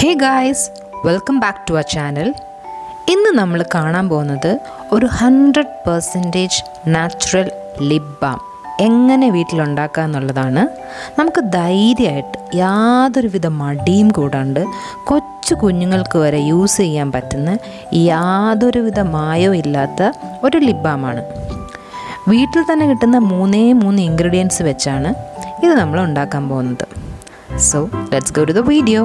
Hey guys, welcome back to our channel. ഇന്ന് നമ്മൾ കാണാൻ പോകുന്നത് ഒരു 100% നാച്ചുറൽ ലിപ് ബാം എങ്ങനെ വീട്ടിലുണ്ടാക്കുക എന്നുള്ളതാണ്. നമുക്ക് ധൈര്യമായിട്ട് യാതൊരുവിധ മടിയും കൂടാണ്ട് കൊച്ചു കുഞ്ഞുങ്ങൾക്ക് വരെ യൂസ് ചെയ്യാൻ പറ്റുന്ന യാതൊരുവിധ മായവും ഇല്ലാത്ത ഒരു ലിപ് ബാമാണ്. വീട്ടിൽ തന്നെ കിട്ടുന്ന 3 ഇൻഗ്രീഡിയൻസ് വെച്ചാണ് ഇത് നമ്മൾ ഉണ്ടാക്കാൻ പോകുന്നത്. So let's go to the video.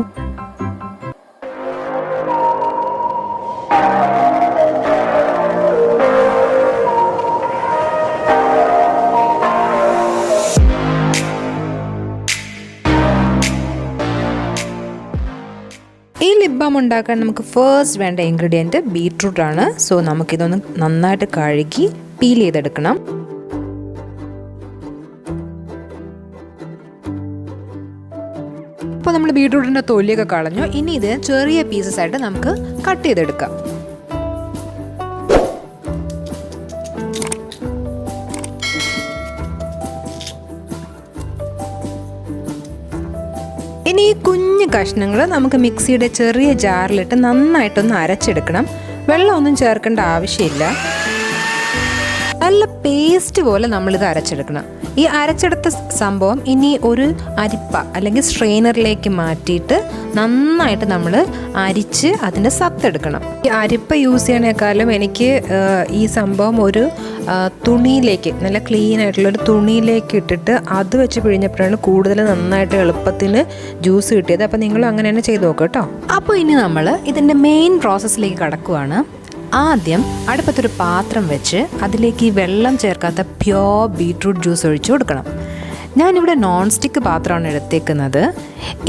ഈ ലിപ് ബാം ഉണ്ടാക്കാൻ നമുക്ക് ഫസ്റ്റ് വേണ്ട ഇൻഗ്രീഡിയൻറ്റ് ബീട്രൂട്ട് ആണ്. സോ നമുക്കിതൊന്ന് നന്നായിട്ട് കഴുകി പീൽ ചെയ്തെടുക്കണം. അപ്പോൾ നമ്മൾ ബീട്രൂട്ടിൻ്റെ തൊലിയൊക്കെ കളഞ്ഞു. ഇനി ഇത് ചെറിയ പീസസ് ആയിട്ട് നമുക്ക് കട്ട് ചെയ്തെടുക്കാം. ഇനി ഈ കുഞ്ഞു കഷ്ണങ്ങൾ നമുക്ക് മിക്സിയുടെ ചെറിയ ജാറിലിട്ട് നന്നായിട്ടൊന്ന് അരച്ചെടുക്കണം. വെള്ളമൊന്നും ചേർക്കേണ്ട ആവശ്യമില്ല. നല്ല പേസ്റ്റ് പോലെ നമ്മളിത് അരച്ചെടുക്കണം. ഈ അരച്ചെടുത്ത സംഭവം ഇനി ഒരു അരിപ്പ അല്ലെങ്കിൽ സ്ട്രെയിനറിലേക്ക് മാറ്റിയിട്ട് നന്നായിട്ട് നമ്മൾ അരിച്ച് അതിൻ്റെ സത്തെടുക്കണം. ഈ അരിപ്പ യൂസ് ചെയ്യണേക്കാളും എനിക്ക് ഈ സംഭവം ഒരു തുണിയിലേക്ക്, നല്ല ക്ലീൻ ആയിട്ടുള്ളൊരു തുണിയിലേക്ക് ഇട്ടിട്ട് അത് വെച്ച് പിഴിഞ്ഞപ്പോഴാണ് കൂടുതൽ നന്നായിട്ട് എളുപ്പത്തിന് ജ്യൂസ് കിട്ടിയത്. അപ്പോൾ നിങ്ങളും അങ്ങനെ തന്നെ ചെയ്ത് നോക്കുക കേട്ടോ. അപ്പോൾ ഇനി നമ്മൾ ഇതിൻ്റെ മെയിൻ പ്രോസസ്സിലേക്ക് കടക്കുവാണ്. ആദ്യം അടുപ്പത്തൊരു പാത്രം വെച്ച് അതിലേക്ക് ഈ വെള്ളം ചേർക്കാത്ത പ്യോർ ബീട്രൂട്ട് ജ്യൂസ് ഒഴിച്ചു കൊടുക്കണം. ഞാനിവിടെ നോൺ സ്റ്റിക്ക് പാത്രമാണ് എടുത്തേക്കുന്നത്.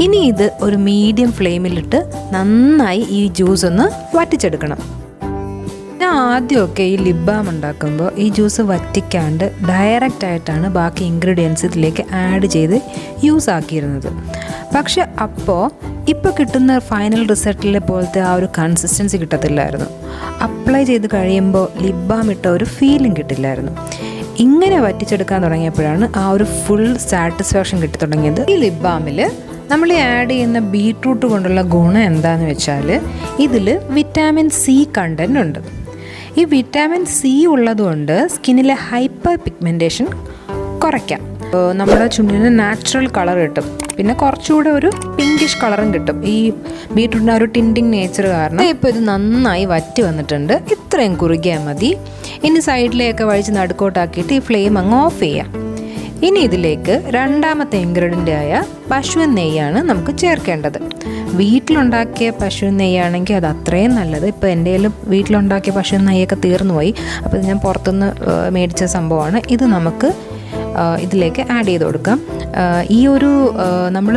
ഇനി ഇത് ഒരു മീഡിയം ഫ്ലെയിമിലിട്ട് നന്നായി ഈ ജ്യൂസ് ഒന്ന് വറ്റിച്ചെടുക്കണം. ഞാൻ ആദ്യമൊക്കെ ഈ ലിപ് ബാം ഉണ്ടാക്കുമ്പോൾ ഈ ജ്യൂസ് വറ്റിക്കാണ്ട് ഡയറക്റ്റായിട്ടാണ് ബാക്കി ഇൻഗ്രീഡിയൻസ് ഇതിലേക്ക് ആഡ് ചെയ്ത് യൂസ് ആക്കിയിരുന്നത്. പക്ഷെ ഇപ്പോൾ കിട്ടുന്ന ഫൈനൽ റിസൾട്ടിലെ പോലത്തെ ആ ഒരു കൺസിസ്റ്റൻസി കിട്ടത്തില്ലായിരുന്നു. അപ്ലൈ ചെയ്ത് കഴിയുമ്പോൾ ലിപ് ബാം ഇട്ട ഒരു ഫീലിംഗ് കിട്ടില്ലായിരുന്നു. ഇങ്ങനെ വറ്റിച്ചെടുക്കാൻ തുടങ്ങിയപ്പോഴാണ് ആ ഒരു ഫുൾ സാറ്റിസ്ഫാക്ഷൻ കിട്ടി തുടങ്ങിയത്. ഈ ലിപ് ബാമിൽ നമ്മൾ ആഡ് ചെയ്യുന്ന ബീട്രൂട്ട് കൊണ്ടുള്ള ഗുണം എന്താണെന്ന് വെച്ചാൽ ഇതിൽ വിറ്റാമിൻ സി കണ്ടൻറ് ഉണ്ട്. ഈ വിറ്റാമിൻ സി ഉള്ളതുകൊണ്ട് സ്കിന്നിലെ ഹൈപ്പർ പിഗ്മെൻറ്റേഷൻ കുറയ്ക്കാം. നമ്മുടെ ചുണ്ടിന് നാച്ചുറൽ കളർ കിട്ടും. പിന്നെ കുറച്ചുകൂടെ ഒരു പിങ്കിഷ് കളറും കിട്ടും ഈ ബീട്രൂട്ടിൻ്റെ ആ ഒരു ടിൻറ്റിങ് നേച്ചർ കാരണം. ഇപ്പോൾ ഇത് നന്നായി വറ്റി വന്നിട്ടുണ്ട്. ഇത്രയും കുറുകിയാൽ മതി. ഇനി സൈഡിലേക്ക് വഴിച്ച് നടുക്കോട്ടാക്കിയിട്ട് ഈ ഫ്ലെയിം അങ്ങ് ഓഫ് ചെയ്യാം. ഇനി ഇതിലേക്ക് രണ്ടാമത്തെ ഇൻഗ്രീഡിയൻ്റ് ആയ പശുവിൻ നെയ്യാണ് നമുക്ക് ചേർക്കേണ്ടത്. വീട്ടിലുണ്ടാക്കിയ പശുവിൻ നെയ്യാണെങ്കിൽ അത് അത്രയും നല്ലത്. ഇപ്പോൾ എൻ്റെ വീട്ടിലുണ്ടാക്കിയ പശുവിൻ നെയ്യൊക്കെ തീർന്നു പോയി. അപ്പോൾ ഇത് ഞാൻ പുറത്തുനിന്ന് മേടിച്ച സംഭവമാണ്. ഇത് നമുക്ക് ഇതിലേക്ക് ആഡ് ചെയ്ത് കൊടുക്കാം. ഈ ഒരു നമ്മൾ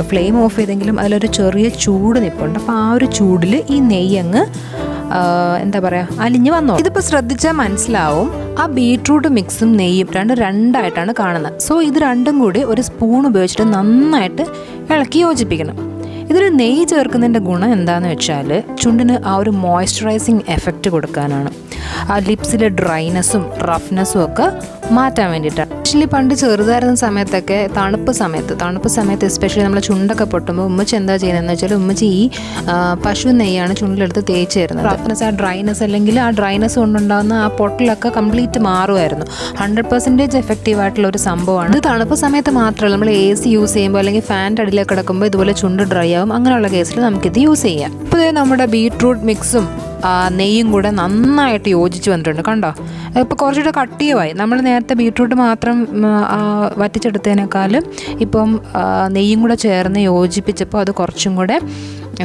ഫ്ലെയിം ഓഫ് ചെയ്തെങ്കിലും അതിലൊരു ചെറിയ ചൂട് നിൽപ്പുണ്ട്. അപ്പോൾ ആ ഒരു ചൂടിൽ ഈ നെയ്യ് അങ്ങ് എന്താ പറയുക അലിഞ്ഞ് വന്നോ. ഇതിപ്പോൾ ശ്രദ്ധിച്ചാൽ മനസ്സിലാവും ആ ബീട്രൂട്ട് മിക്സും നെയ്യും രണ്ടായിട്ടാണ് കാണുന്നത്. സോ ഇത് രണ്ടും കൂടി ഒരു സ്പൂൺ ഉപയോഗിച്ചിട്ട് നന്നായിട്ട് ഇളക്കി യോജിപ്പിക്കണം. ഇതിൽ നെയ്യ് ചേർക്കുന്നതിൻ്റെ ഗുണം എന്താണെന്ന് വെച്ചാൽ ചുണ്ടിന് ആ ഒരു മോയ്സ്ചറൈസിങ് എഫക്റ്റ് കൊടുക്കാനാണ്. ആ ലിപ്സിലെ ഡ്രൈനെസ്സും റഫ്നെസ്സും ഒക്കെ മാറ്റാൻ വേണ്ടിയിട്ടാണ്. ആക്ച്വലി പണ്ട് ചെറുതായിരുന്ന സമയത്തൊക്കെ തണുപ്പ് സമയത്ത് എസ്പെഷ്യലി നമ്മൾ ചുണ്ടൊക്കെ പൊട്ടുമ്പോൾ ഉമ്മച്ചി എന്താ ചെയ്യുന്നതെന്ന് വെച്ചാൽ ഉമ്മച്ചി ഈ പശു നെയ്യാണ് ചുണ്ടിലെടുത്ത് തേച്ച് തരുന്നത്. റഫ്നെസ്, ആ ഡ്രൈനെസ് അല്ലെങ്കിൽ ആ ഡ്രൈനെസ് കൊണ്ടുണ്ടാകുന്ന ആ പൊട്ടിലൊക്കെ കംപ്ലീറ്റ് മാറുമായിരുന്നു. 100% എഫക്റ്റീവ് ആയിട്ടുള്ള ഒരു സംഭവമാണ്. ഇത് തണുപ്പ് സമയത്ത് മാത്രമല്ല, നമ്മൾ AC യൂസ് ചെയ്യുമ്പോൾ അല്ലെങ്കിൽ ഫാൻ്റെ അടിയിലേക്ക് കിടക്കുമ്പോൾ ഇതുപോലെ ചുണ്ട് ഡ്രൈ ആവും. അങ്ങനെയുള്ള കേസിൽ നമുക്കിത് യൂസ് ചെയ്യാം. ഇപ്പോൾ നമ്മുടെ ബീട്രൂട്ട് മിക്സും നെയ്യും കൂടെ നന്നായിട്ട് യോജിച്ച് വന്നിട്ടുണ്ട്. കണ്ടോ, ഇപ്പോൾ കുറച്ചുകൂടെ കട്ടിയുമായി. നമ്മൾ നേരത്തെ ബീട്രൂട്ട് മാത്രം വറ്റിച്ചെടുത്തതിനേക്കാളും ഇപ്പം നെയ്യും കൂടെ ചേർന്ന് യോജിപ്പിച്ചപ്പോൾ അത് കുറച്ചും കൂടെ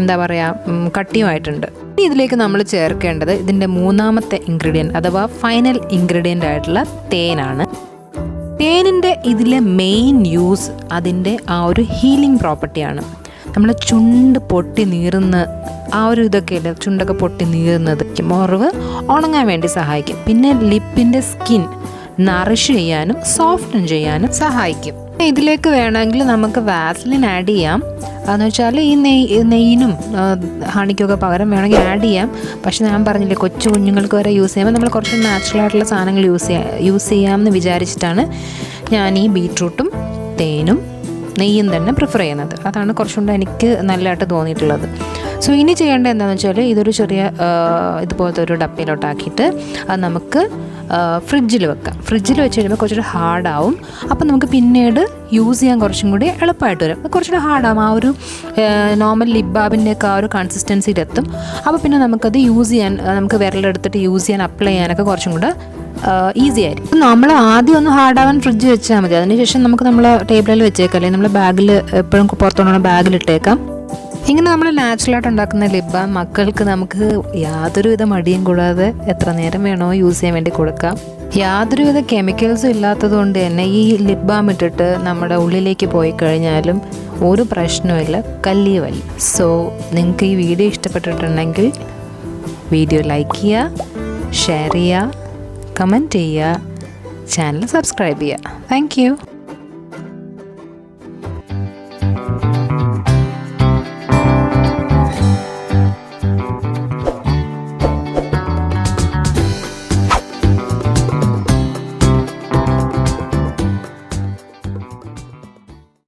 എന്താ പറയുക കട്ടിയുമായിട്ടുണ്ട്. ഇനി ഇതിലേക്ക് നമ്മൾ ചേർക്കേണ്ടത് ഇതിൻ്റെ മൂന്നാമത്തെ ഇൻഗ്രീഡിയൻറ്റ് അഥവാ ഫൈനൽ ഇൻഗ്രീഡിയൻ്റ് ആയിട്ടുള്ള തേനാണ്. തേനിൻ്റെ ഇതിലെ മെയിൻ യൂസ് അതിൻ്റെ ആ ഒരു ഹീലിംഗ് പ്രോപ്പർട്ടിയാണ്. നമ്മളെ ചുണ്ട് പൊട്ടി നീറുന്ന ആ ഒരു ഇതൊക്കെ ഇല്ല, ചുണ്ടൊക്കെ പൊട്ടി നീറുന്നത് മുറിവ് ഉണങ്ങാൻ വേണ്ടി സഹായിക്കും. പിന്നെ ലിപ്പിൻ്റെ സ്കിൻ നറിഷ് ചെയ്യാനും സോഫ്റ്റൻ ചെയ്യാനും സഹായിക്കും. ഇതിലേക്ക് വേണമെങ്കിൽ നമുക്ക് വാസ്ലിൻ ആഡ് ചെയ്യാം. അതെന്ന് വെച്ചാൽ ഈ നെയ്യിനും ഹണിക്കൊക്കെ പകരം വേണമെങ്കിൽ ആഡ് ചെയ്യാം. പക്ഷെ ഞാൻ പറഞ്ഞില്ലേ, കൊച്ചു കുഞ്ഞുങ്ങൾക്ക് വരെ യൂസ് ചെയ്യുമ്പോൾ നമ്മൾ കുറച്ച് നാച്ചുറൽ ആയിട്ടുള്ള സാധനങ്ങൾ യൂസ് ചെയ്യാമെന്ന് വിചാരിച്ചിട്ടാണ് ഞാൻ ഈ ബീട്രൂട്ടും തേനും നെയ്യും തന്നെ പ്രിഫർ ചെയ്യുന്നത്. അതാണ് കുറച്ചുകൂടെ എനിക്ക് നല്ലതായിട്ട് തോന്നിയിട്ടുള്ളത്. സോ ഇനി ചെയ്യേണ്ടത് എന്താണെന്ന് വെച്ചാൽ ഇതൊരു ചെറിയ ഇതുപോലത്തെ ഒരു ഡപ്പയിലോട്ടാക്കിയിട്ട് അത് നമുക്ക് ഫ്രിഡ്ജിൽ വെക്കാം. ഫ്രിഡ്ജിൽ വെച്ച് കഴിയുമ്പോൾ കുറച്ചുകൂടി ഹാർഡാവും. അപ്പോൾ നമുക്ക് പിന്നീട് യൂസ് ചെയ്യാൻ കുറച്ചും കൂടി എളുപ്പമായിട്ട് വരും. കുറച്ചുകൂടി ഹാർഡാവും. ആ ഒരു നോർമൽ ലിപ് ബാമിൻ്റെയൊക്കെ ആ ഒരു കൺസിസ്റ്റൻസിയിലെത്തും. അപ്പോൾ പിന്നെ നമുക്കത് യൂസ് ചെയ്യാൻ, നമുക്ക് വിരലെടുത്തിട്ട് യൂസ് ചെയ്യാൻ, അപ്ലൈ ചെയ്യാനൊക്കെ കുറച്ചും കൂടെ ഈസി ആയിരിക്കും. നമ്മൾ ആദ്യം ഒന്ന് ഹാർഡാവാൻ ഫ്രിഡ്ജ് വെച്ചാൽ മതി. അതിനുശേഷം നമുക്ക് നമ്മൾ ടേബിളിൽ വെച്ചേക്കാം, അല്ലെങ്കിൽ നമ്മൾ ബാഗിൽ എപ്പോഴും പുറത്തുകൊണ്ടുള്ള ബാഗിലിട്ടേക്കാം. ഇങ്ങനെ നമ്മൾ നാച്ചുറലായിട്ട് ഉണ്ടാക്കുന്ന ലിപ് ബാം മക്കൾക്ക് നമുക്ക് യാതൊരുവിധ മടിയും കൂടാതെ എത്ര നേരം വേണോ യൂസ് ചെയ്യാൻ വേണ്ടി കൊടുക്കാം. യാതൊരുവിധ കെമിക്കൽസും ഇല്ലാത്തത് കൊണ്ട് തന്നെ ഈ ലിപ് ബാം ഇട്ടിട്ട് നമ്മുടെ ഉള്ളിലേക്ക് പോയി കഴിഞ്ഞാലും ഒരു പ്രശ്നവുമില്ല, കല്ലിയുമല്ല. സോ നിങ്ങൾക്ക് ഈ വീഡിയോ ഇഷ്ടപ്പെട്ടിട്ടുണ്ടെങ്കിൽ വീഡിയോ ലൈക്ക് ചെയ്യുക, ഷെയർ ചെയ്യുക, കമൻറ്റ് ചെയ്യുക, ചാനൽ സബ്സ്ക്രൈബ് ചെയ്യുക. Thank you.